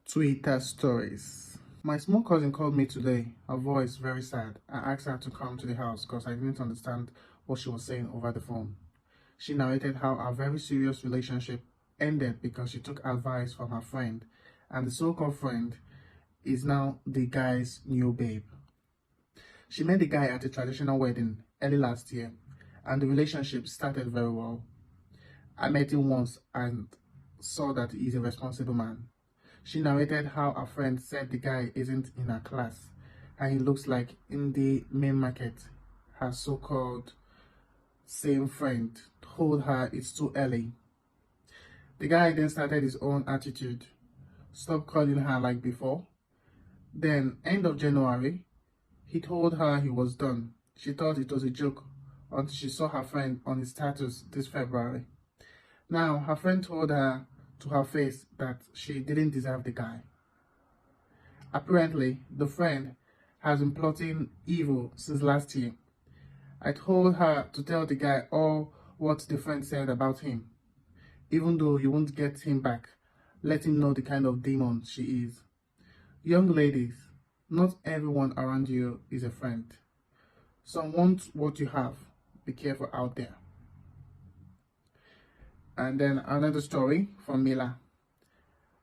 Twitter stories. My small cousin called me today, her voice very sad. I asked her to come to the house because I didn't understand what she was saying over the phone. She narrated how our very serious relationship ended because she took advice from her friend, and the so-called friend is now the guy's new babe. She met the guy at a traditional wedding early last year, and the relationship started very well. I met him once and saw that he's a responsible man. She narrated how a friend said the guy isn't in her class and he looks like in the main market. Her so-called same friend told her it's too early. The guy then started his own attitude, stopped calling her like before. Then, end of January, he told her he was done. She thought it was a joke until she saw her friend on his status this February. Now, her friend told her to her face that she didn't deserve the guy. Apparently, the friend has been plotting evil since last year. I told her to tell the guy all what the friend said about him. Even though you won't get him back, let him know the kind of demon she is. Young ladies, not everyone around you is a friend. Some want what you have. Be careful out there. And then another story from Mila.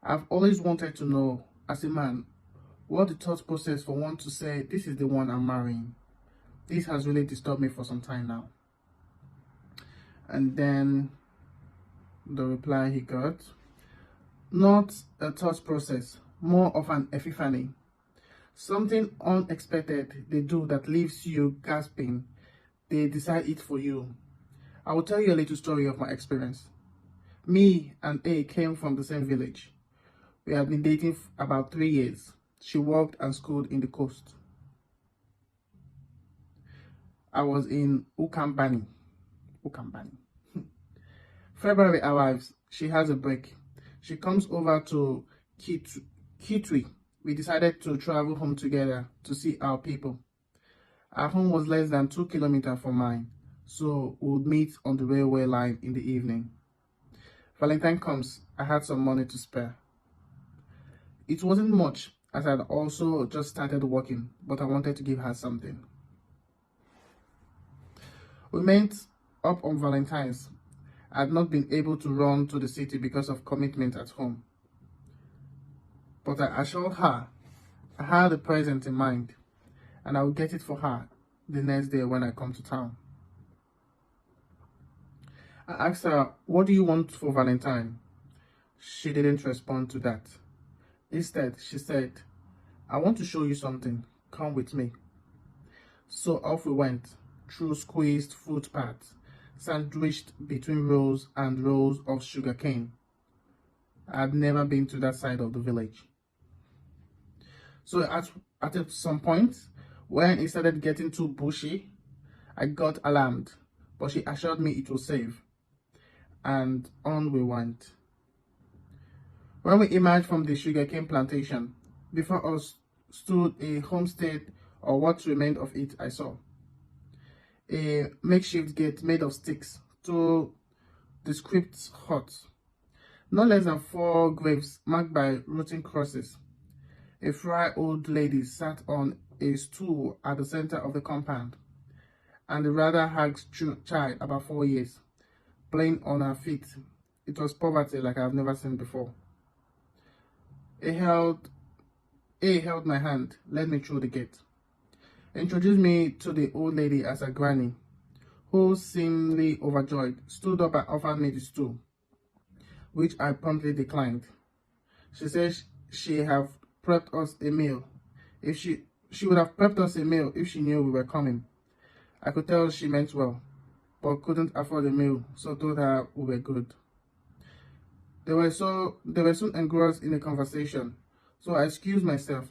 I've always wanted to know, as a man, what the thought process for one to say, this is the one I'm marrying. This has really disturbed me for some time now. And then the reply he got, not a thought process, more of an epiphany. Something unexpected they do that leaves you gasping. They decide it for you. I will tell you a little story of my experience. Me and A came from the same village. We had been dating about 3 years. She worked and schooled in the coast. I was in Ukambani. February arrives. She has a break. She comes over to Kitwe. We decided to travel home together to see our people. Our home was less than 2 kilometers from mine, so we would meet on the railway line in the evening. Valentine comes. I had some money to spare. It wasn't much, as I had also just started working, but I wanted to give her something. We met up on Valentine's. I had not been able to run to the city because of commitment at home. But I assured her I had a present in mind, and I would get it for her the next day when I come to town. I asked her, what do you want for Valentine? She didn't respond to that. Instead, she said, I want to show you something. Come with me. So off we went, through squeezed footpaths, sandwiched between rows and rows of sugarcane. I had never been to that side of the village. So at some point, when it started getting too bushy, I got alarmed, but she assured me it was safe. And on we went. When we emerged from the sugarcane plantation, before us stood a homestead, or what remained of it I saw. A makeshift gate made of sticks, 2 descript huts, no less than 4 graves marked by rotting crosses. A frail old lady sat on a stool at the center of the compound, and a rather haggard child about 4 years, playing on her feet. It was poverty like I've never seen before. A held my hand, led me through the gate, introduced me to the old lady as a granny, who, seemingly overjoyed, stood up and offered me the stool, which I promptly declined. She said she have prepped us a meal. If she would have prepped us a meal if she knew we were coming. I could tell she meant well, but couldn't afford a meal, so told her we were good. They were soon engrossed in a conversation, so I excused myself,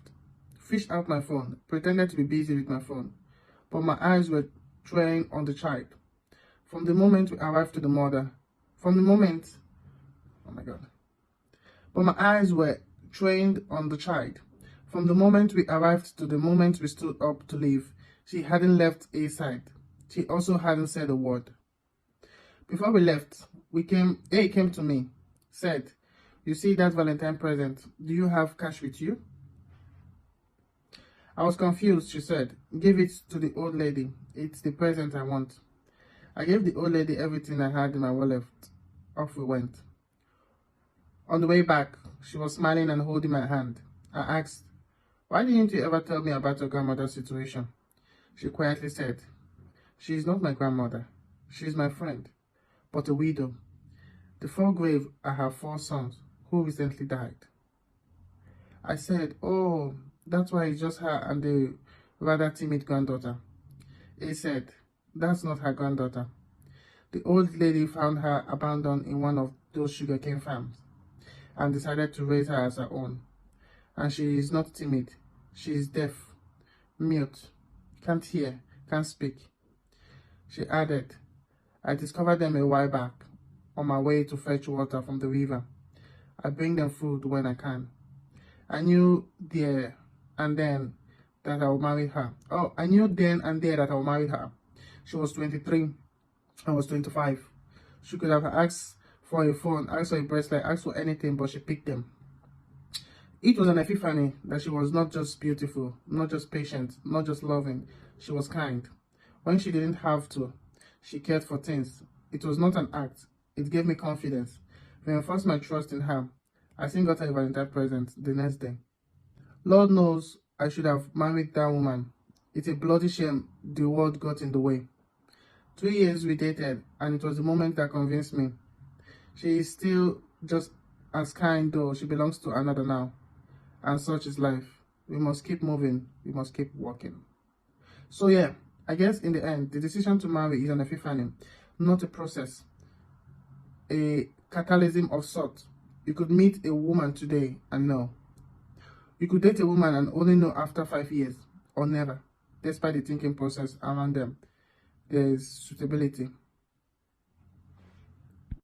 fished out my phone, pretended to be busy with my phone, but my eyes were trained on the child. From the moment we arrived to the mother, but my eyes were trained on the child. From the moment we arrived to the moment we stood up to leave, she hadn't left A side. She also hadn't said a word. Before we left, A came to me, said, You see that Valentine present? Do you have cash with you? I was confused, she said. Give it to the old lady. It's the present I want. I gave the old lady everything I had in my wallet. Off we went. On the way back, she was smiling and holding my hand. I asked, why didn't you ever tell me about your grandmother's situation? She quietly said, she is not my grandmother. She is my friend, but a widow. Before grave, I have 4 sons who recently died. I said, oh, that's why it's just her and the rather timid granddaughter. He said, that's not her granddaughter. The old lady found her abandoned in one of those sugarcane farms and decided to raise her as her own. And she is not timid. She is deaf, mute, can't hear, can't speak. She added, I discovered them a while back on my way to fetch water from the river. I bring them food when I can. I knew there and then that I would marry her. Oh, I knew then and there that I would marry her. She was 23. I was 25. She could have asked for a phone, asked for a bracelet, asked for anything, but she picked them. It was an epiphany that she was not just beautiful, not just patient, not just loving. She was kind. When she didn't have to, she cared for things. It was not an act. It gave me confidence. Reinforced my trust in her. I still got her a Valentine present the next day. Lord knows I should have married that woman. It's a bloody shame the world got in the way. 2 years we dated, and it was the moment that convinced me. She is still just as kind, though she belongs to another now. And such is life. We must keep moving. We must keep walking. So yeah, I guess in the end, the decision to marry is an epiphany, not a process. A catalysm of sorts. You could meet a woman today and know. You could date a woman and only know after 5 years, or never, despite the thinking process around them. There is suitability.